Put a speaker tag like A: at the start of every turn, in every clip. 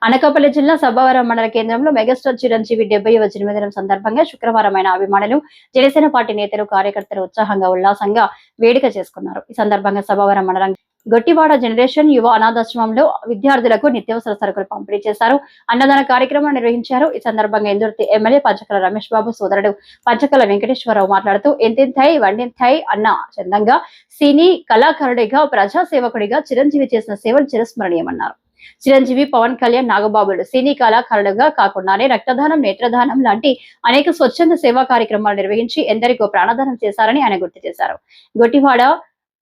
A: అనకాపల్లి జిల్లా సబ్బవరం మండల కేంద్రంలో మెగాస్టార్ చిరంజీవి 70వ జన్మదినం సందర్భంగా శుక్రవారం ఆయన అభిమానులు, జనసేన పార్టీ నేతలు, కార్యకర్తలు ఉత్సాహంగా ఉల్లాసంగా వేడుక చేసుకున్నారు. ఈ సందర్భంగా సబ్బవరం మండలం గొట్టివాడ జనరేషన్ యువ అనాథాశ్రమంలో విద్యార్థులకు నిత్యావసర సరుకులు పంపిణీ చేశారు. అన్నదాన కార్యక్రమం నిర్వహించారు. ఈ సందర్భంగా ఇందుర్తి ఎమ్మెల్యే పంచకల రమేష్ బాబు సోదరుడు పంచకల వెంకటేశ్వరరావు మాట్లాడుతూ ఎంతెంతాయి వండెంతాయి అన్న చందంగా సినీ కళాకారుడిగా, ప్రజాసేవకుడిగా చిరంజీవి చేసిన సేవలు చిరస్మరణీయమన్నారు. చిరంజీవి, పవన్ కళ్యాణ్, నాగబాబులు సినీ కళాకారులుగా కాకుండానే రక్తదానం, నేత్రదానం లాంటి అనేక స్వచ్ఛంద సేవా కార్యక్రమాలు నిర్వహించి ఎందరికో ప్రాణదానం చేశారని ఆయన గుర్తు చేశారు. గొట్టివాడ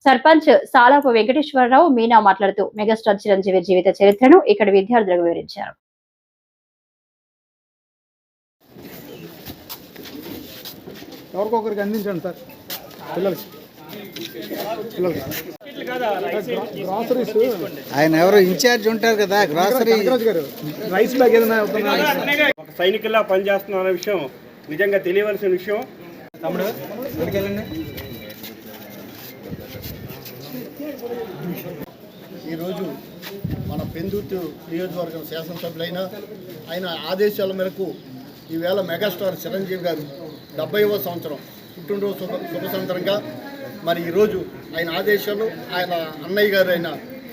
A: సర్పంచ్ సాలాపు వెంకటేశ్వరరావు మీనా మాట్లాడుతూ మెగాస్టార్ చిరంజీవి జీవిత చరిత్రను ఇక్కడ విద్యార్థులకు వివరించారు.
B: ఎవరికొకరికి అందించండి సార్ పిల్లలకి.
C: ఆయన ఎవరు ఇన్ఛార్జ్ ఉంటారు కదా, గ్రాసరీ
B: రైస్ బ్యాగ్ ఏదైనా
D: ఒక సైనికుల్లా పనిచేస్తున్న అనే విషయం నిజంగా తెలియవలసిన విషయం.
C: తమ్ముడు ఎక్కడికెళ్ళండి.
E: ఈరోజు మన పెందుర్తి నియోజకవర్గం శాసనసభ్యులైన ఆయన ఆదేశాల మేరకు ఈవేళ మెగాస్టార్ చిరంజీవి గారు 70వ సంవత్సరం పుట్టినరోజు శుభ సందర్భంగా మరి ఈరోజు ఆయన ఆదేశాలు, ఆయన అన్నయ్య గారు అయిన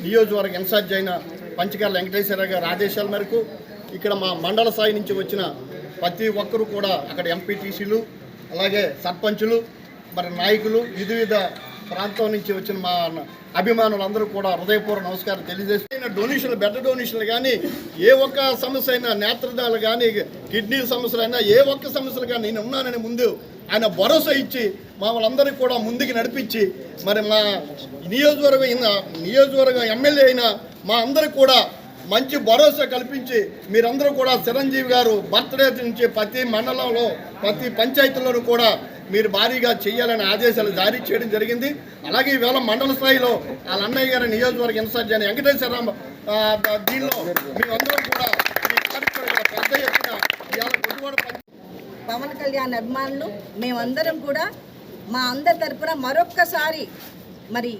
E: నియోజకవర్గ ఇన్ఛార్జ్ అయిన పంచకర్ల వెంకటేశ్వర గారి ఆదేశాల మేరకు ఇక్కడ మా మండల స్థాయి నుంచి వచ్చిన ప్రతి ఒక్కరూ కూడా అక్కడ ఎంపీటీసీలు, అలాగే సర్పంచులు, మరి నాయకులు, వివిధ ప్రాంతం నుంచి వచ్చిన మా అభిమానులందరూ కూడా హృదయపూర్వక నమస్కారం తెలియజేస్తున్న డొనేషన్లు, బెడ్ డొనేషన్లు కానీ, ఏ ఒక్క సమస్య అయినా, నేత్రదాలు కానీ, కిడ్నీ సమస్యలు అయినా, ఏ ఒక్క సమస్యలు కానీ నేను ఉన్నానని ముందు ఆయన భరోసా ఇచ్చి మమ్మల్ని అందరికీ కూడా ముందుకు నడిపించి మరి మా నియోజకవర్గం ఎమ్మెల్యే అయిన మా అందరికి కూడా మంచి భరోసా కల్పించి మీరందరూ కూడా చిరంజీవి గారు బర్త్డే నుంచి ప్రతి మండలంలో, ప్రతి పంచాయతీలోనూ కూడా మీరు భారీగా చేయాలని ఆదేశాలు జారీ చేయడం జరిగింది. అలాగే ఈవేళ మండల స్థాయిలో వాళ్ళ అన్నయ్య గారి నియోజకవర్గ ఇన్ఛార్జ్ అయిన వెంకటేశ్వరరావు దీనిలో మేమందరం కూడా పెద్ద ఎత్తున ఇవాళ గుడివాడ
F: పవన్ కళ్యాణ్ అభిమానులు మేమందరం కూడా మా అందరి తరపున మరొక్కసారి మరి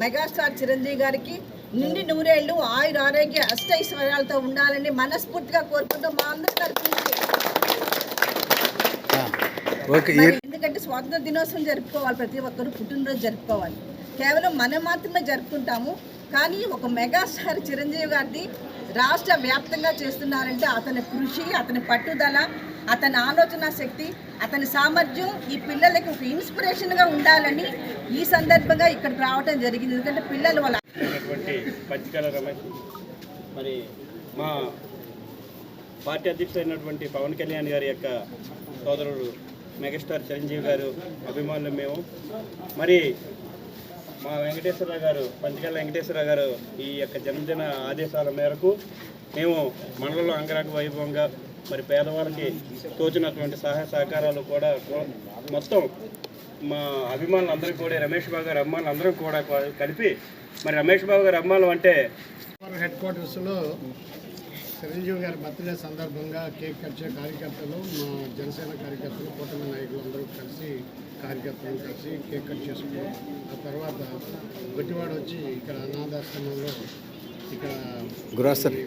F: మెగాస్టార్ చిరంజీవి గారికి నిండి నూరేళ్లు ఆయుర ఆరోగ్య అష్టైశ్వర్యాలతో ఉండాలని మనస్ఫూర్తిగా కోరుకుంటూ మా అందరి తరపున, ఎందుకంటే స్వాతంత్ర దినోత్సవం జరుపుకోవాలి, ప్రతి ఒక్కరు పుట్టినరోజు జరుపుకోవాలి. కేవలం మనం మాత్రమే జరుపుకుంటాము. కానీ ఒక మెగాస్టార్ చిరంజీవి గారిది రాష్ట్ర వ్యాప్తంగా చేస్తున్నారంటే అతని కృషి, అతని పట్టుదల, అతని ఆలోచన శక్తి, అతని సామర్థ్యం ఈ పిల్లలకి ఒక ఇన్స్పిరేషన్గా ఉండాలని ఈ సందర్భంగా ఇక్కడికి రావడం జరిగింది. ఎందుకంటే పిల్లలు వాళ్ళ
D: పంచకల రమేష్, మరి మా పార్టీ అధ్యక్షుడైనటువంటి పవన్ కళ్యాణ్ గారి యొక్క సోదరుడు మెగాస్టార్ చిరంజీవి గారు అభిమానులు మేము. మరి మా వెంకటేశ్వరరావు గారు, పంచకల వెంకటేశ్వరరావు గారు ఈ యొక్క జన్మదిన ఆదేశాల మేరకు మేము మండలంలో అంగరంగ వైభవంగా మరి పేదవాళ్ళకి తోచినటువంటి సహాయ సహకారాలు కూడా మొత్తం మా అభిమానులందరికీ కూడా, రమేష్ బాబు గారి అభిమానులు అందరూ కూడా కలిపి, మరి రమేష్ బాబు గారి అభిమానులు అంటే
E: హెడ్ క్వార్టర్స్లో చిరంజీవి గారి బర్త్డే సందర్భంగా కేక్ కట్ చేసే కార్యకర్తలు, మా జనసేన కార్యకర్తలు, కూటమి నాయకులు అందరూ కలిసి కార్యకర్తలను కలిసి కేక్ కట్ చేసుకున్నాం. ఆ తర్వాత గొట్టివాడ వచ్చి ఇక్కడ అనాథాశ్రమంలో ఇక్కడ గ్రాసరీ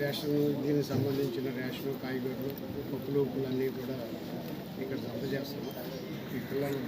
E: రేషన్, దీనికి సంబంధించిన రేషను, కాయగూరలు, పప్పులు, ఉప్పులు అన్నీ కూడా ఇక్కడ జత చేస్తున్నాం. ఈ పిల్లలు